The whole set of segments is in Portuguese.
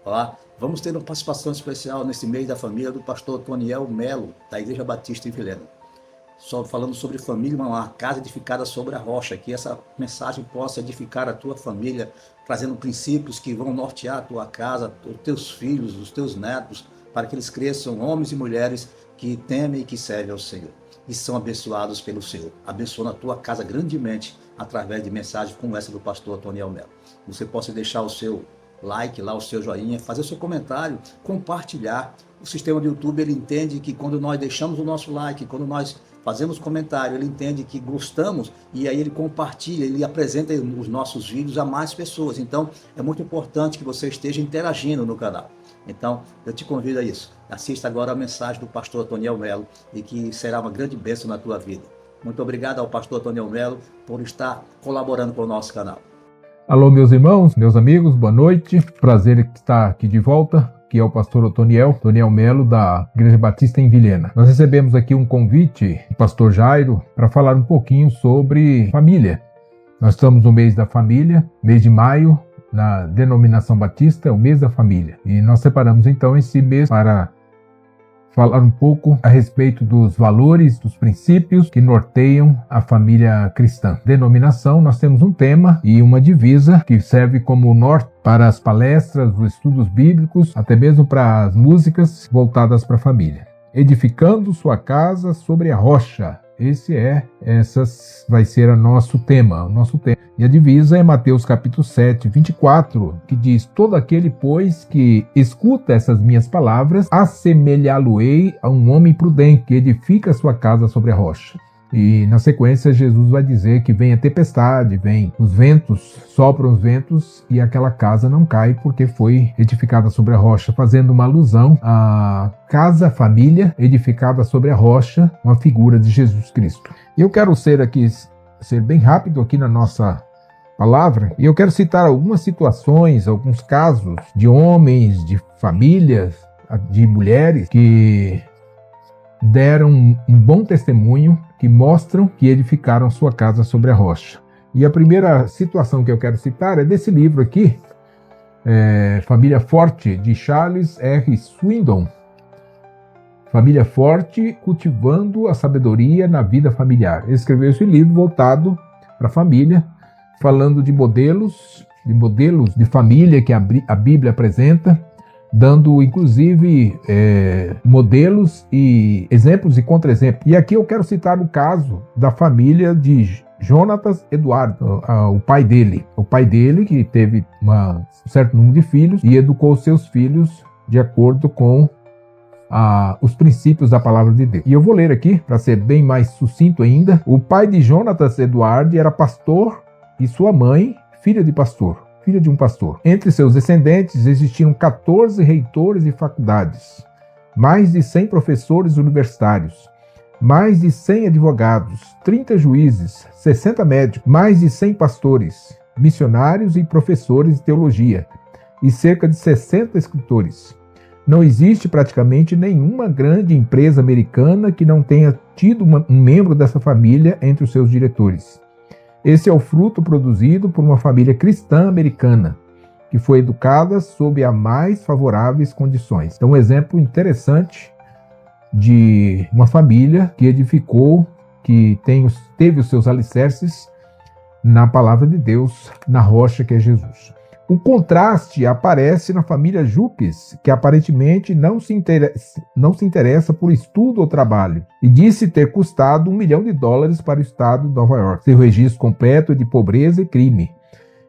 Olá, vamos ter uma participação especial nesse mês da família do pastor Toniel Melo, da Igreja Batista em Vilhena. Só falando sobre família, uma casa edificada sobre a rocha, que essa mensagem possa edificar a tua família, trazendo princípios que vão nortear a tua casa, os teus filhos, os teus netos, para que eles cresçam homens e mulheres que temem e que servem ao Senhor. E são abençoados pelo Senhor. Abençoa a tua casa grandemente através de mensagens como essa do pastor Toniel Melo. Você possa deixar o seu like lá, o seu joinha, fazer o seu comentário, compartilhar. O sistema do YouTube, ele entende que quando nós deixamos o nosso like, quando nós fazemos comentário, ele entende que gostamos e aí ele compartilha, ele apresenta os nossos vídeos a mais pessoas. Então, é muito importante que você esteja interagindo no canal. Então, eu te convido a isso. Assista agora a mensagem do pastor Toniel Melo e que será uma grande bênção na tua vida. Muito obrigado ao pastor Toniel Melo por estar colaborando com o nosso canal. Alô, meus irmãos, meus amigos, boa noite. Prazer estar aqui de volta. Aqui é o pastor Toniel Melo, da Igreja Batista em Vilhena. Nós recebemos aqui um convite do pastor Jairo para falar um pouquinho sobre família. Nós estamos no mês da família, mês de maio, na denominação batista, é o mês da família. E nós separamos então esse mês para falar um pouco a respeito dos valores, dos princípios que norteiam a família cristã. Denominação, nós temos um tema e uma divisa que serve como norte para as palestras, os estudos bíblicos, até mesmo para as músicas voltadas para a família. Edificando sua casa sobre a rocha. Esse vai ser o nosso tema. E a divisa é Mateus capítulo 7, 24, que diz: todo aquele, pois, que escuta essas minhas palavras, assemelhá-lo-ei a um homem prudente, que edifica sua casa sobre a rocha. E na sequência Jesus vai dizer que vem a tempestade, vem os ventos, sopram os ventos e aquela casa não cai porque foi edificada sobre a rocha, fazendo uma alusão à casa, família edificada sobre a rocha, uma figura de Jesus Cristo. E eu quero ser bem rápido aqui na nossa palavra, e eu quero citar algumas situações, alguns casos de homens, de famílias, de mulheres que deram um bom testemunho, que mostram que edificaram sua casa sobre a rocha. E a primeira situação que eu quero citar é desse livro aqui, Família Forte, de Charles R. Swindoll. Família Forte, cultivando a sabedoria na vida familiar. Ele escreveu esse livro voltado para a família, falando de modelos de família que a Bíblia apresenta, dando inclusive modelos e exemplos e contra-exemplos. E aqui eu quero citar o caso da família de Jonatas Edwards, o pai dele que teve um certo número de filhos e educou seus filhos de acordo com os princípios da palavra de Deus. E eu vou ler aqui, para ser bem mais sucinto ainda. O pai de Jonatas Edwards era pastor e sua mãe, filha de um pastor. Entre seus descendentes existiam 14 reitores de faculdades, mais de 100 professores universitários, mais de 100 advogados, 30 juízes, 60 médicos, mais de 100 pastores, missionários e professores de teologia, e cerca de 60 escritores. Não existe praticamente nenhuma grande empresa americana que não tenha tido um membro dessa família entre os seus diretores. Esse é o fruto produzido por uma família cristã americana, que foi educada sob as mais favoráveis condições. Então, um exemplo interessante de uma família que edificou, que teve os seus alicerces na palavra de Deus, na rocha que é Jesus. O contraste aparece na família Jukes, que aparentemente não se interessa por estudo ou trabalho, e disse ter custado $1 milhão para o estado de Nova York. Seu registro completo é de pobreza e crime,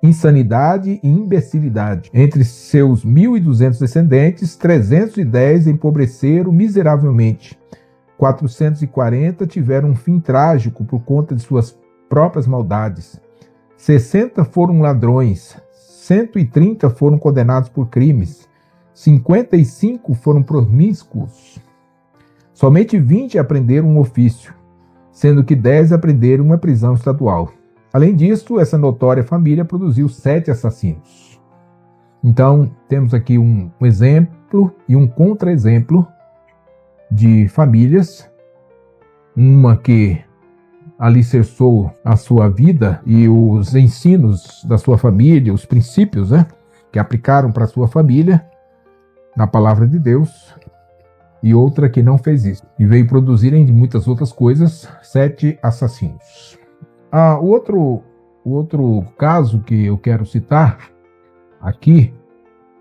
insanidade e imbecilidade. Entre seus 1.200 descendentes, 310 empobreceram miseravelmente. 440 tiveram um fim trágico por conta de suas próprias maldades. 60 foram ladrões. 130 foram condenados por crimes, 55 foram promíscuos. Somente 20 aprenderam um ofício, sendo que 10 aprenderam uma prisão estadual. Além disso, essa notória família produziu 7 assassinos. Então, temos aqui um exemplo e um contra-exemplo de famílias, uma que alicerçou a sua vida e os ensinos da sua família, os princípios, que aplicaram para a sua família, na palavra de Deus, e outra que não fez isso. E veio produzir, entre muitas outras coisas, 7 assassinos. O outro caso que eu quero citar aqui,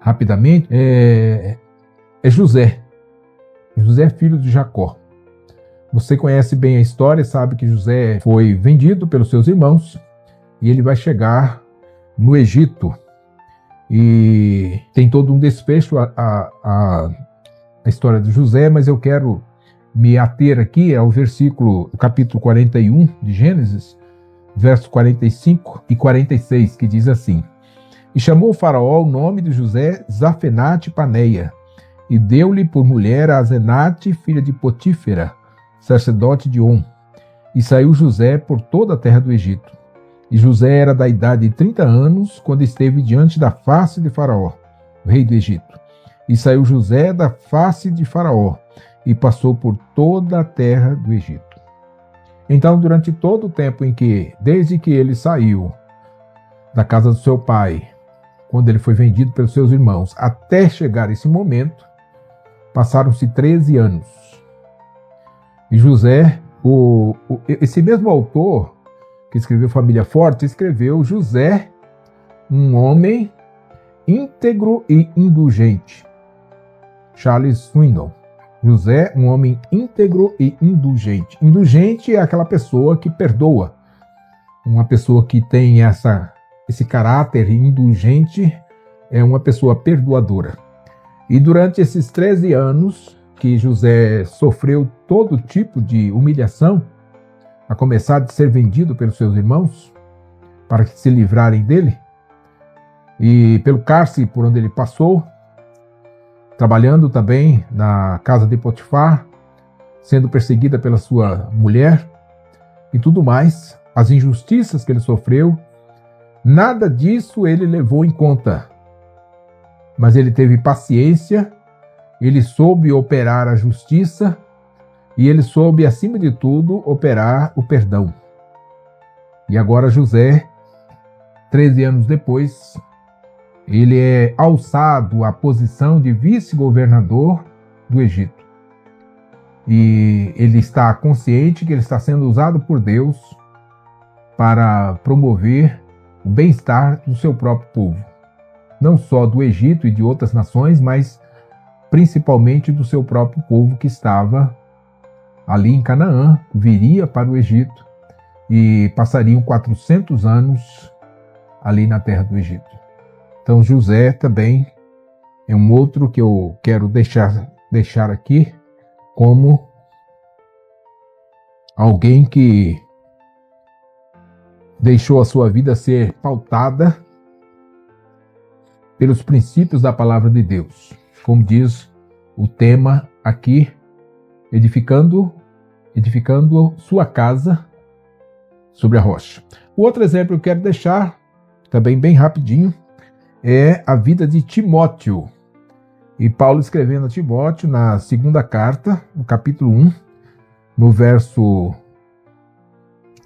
rapidamente, é José. José, filho de Jacó. Você conhece bem a história, sabe que José foi vendido pelos seus irmãos e ele vai chegar no Egito. E tem todo um desfecho a história de José, mas eu quero me ater aqui ao capítulo 41 de Gênesis, versos 45 e 46, que diz assim: E chamou o faraó o nome de José Zafenate Paneia, e deu-lhe por mulher a Asenate, filha de Potífera, sacerdote de On. E saiu José por toda a terra do Egito. E José era da idade de 30 anos, quando esteve diante da face de Faraó, rei do Egito. E saiu José da face de Faraó, e passou por toda a terra do Egito. Então, durante todo o tempo desde que ele saiu da casa do seu pai, quando ele foi vendido pelos seus irmãos, até chegar esse momento, passaram-se 13 anos. E José, esse mesmo autor que escreveu Família Forte, escreveu José, um homem íntegro e indulgente. Charles Swindoll. José, um homem íntegro e indulgente. Indulgente é aquela pessoa que perdoa. Uma pessoa que tem esse caráter indulgente é uma pessoa perdoadora. E durante esses 13 anos que José sofreu todo tipo de humilhação, a começar de ser vendido pelos seus irmãos, para que se livrarem dele, e pelo cárcere por onde ele passou, trabalhando também na casa de Potifar, sendo perseguida pela sua mulher, e tudo mais, as injustiças que ele sofreu, nada disso ele levou em conta. Mas ele teve paciência, ele soube operar a justiça, e ele soube, acima de tudo, operar o perdão. E agora José, 13 anos depois, ele é alçado à posição de vice-governador do Egito. E ele está consciente que ele está sendo usado por Deus para promover o bem-estar do seu próprio povo. Não só do Egito e de outras nações, mas principalmente do seu próprio povo que estava ali em Canaã, viria para o Egito e passariam 400 anos ali na terra do Egito. Então José também é um outro que eu quero deixar aqui como alguém que deixou a sua vida ser pautada pelos princípios da palavra de Deus. Como diz o tema aqui, edificando sua casa sobre a rocha. O outro exemplo que eu quero deixar, também bem rapidinho, é a vida de Timóteo. E Paulo escrevendo a Timóteo na segunda carta, no capítulo 1, no verso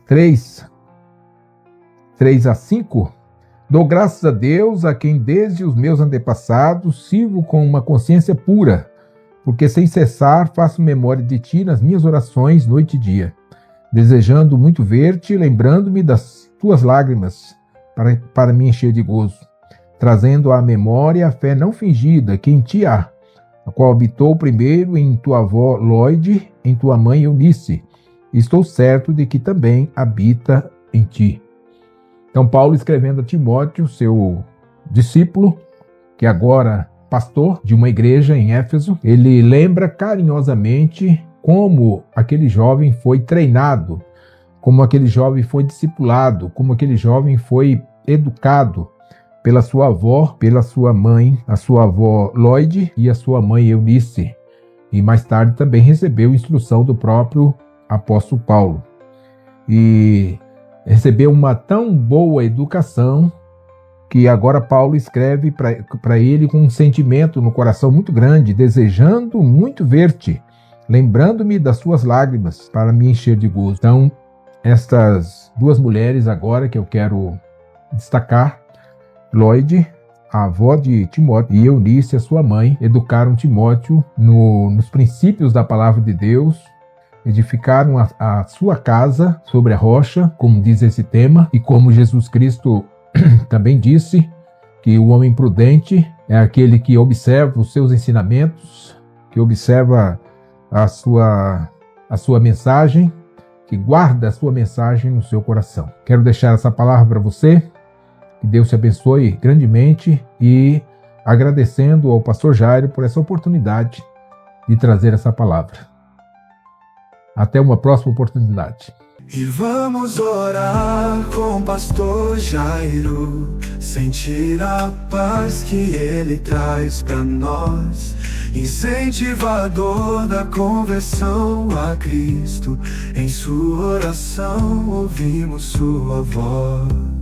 3 a 5, dou graças a Deus, a quem desde os meus antepassados sirvo com uma consciência pura, porque sem cessar faço memória de ti nas minhas orações noite e dia, desejando muito ver-te, lembrando-me das tuas lágrimas, para me encher de gozo, trazendo à memória a fé não fingida que em ti há, a qual habitou primeiro em tua avó Lóide, em tua mãe Eunice, e estou certo de que também habita em ti. Então Paulo escrevendo a Timóteo, seu discípulo, que agora pastor de uma igreja em Éfeso, ele lembra carinhosamente como aquele jovem foi treinado, como aquele jovem foi discipulado, como aquele jovem foi educado pela sua avó, pela sua mãe, a sua avó Lóide e a sua mãe Eunice. E mais tarde também recebeu instrução do próprio apóstolo Paulo. E recebeu uma tão boa educação que agora Paulo escreve para ele com um sentimento no coração muito grande, desejando muito ver-te, lembrando-me das suas lágrimas para me encher de gozo. Então, estas duas mulheres agora que eu quero destacar, Lóide, a avó de Timóteo, e Eunice, a sua mãe, educaram Timóteo nos princípios da palavra de Deus, edificaram a sua casa sobre a rocha, como diz esse tema, e como Jesus Cristo também disse, que o homem prudente é aquele que observa os seus ensinamentos, que observa a sua mensagem, que guarda a sua mensagem no seu coração. Quero deixar essa palavra para você, que Deus te abençoe grandemente, e agradecendo ao pastor Jairo por essa oportunidade de trazer essa palavra. Até uma próxima oportunidade. E vamos orar com o pastor Jairo, sentir a paz que ele traz pra nós, incentivador da conversão a Cristo. Em sua oração ouvimos sua voz.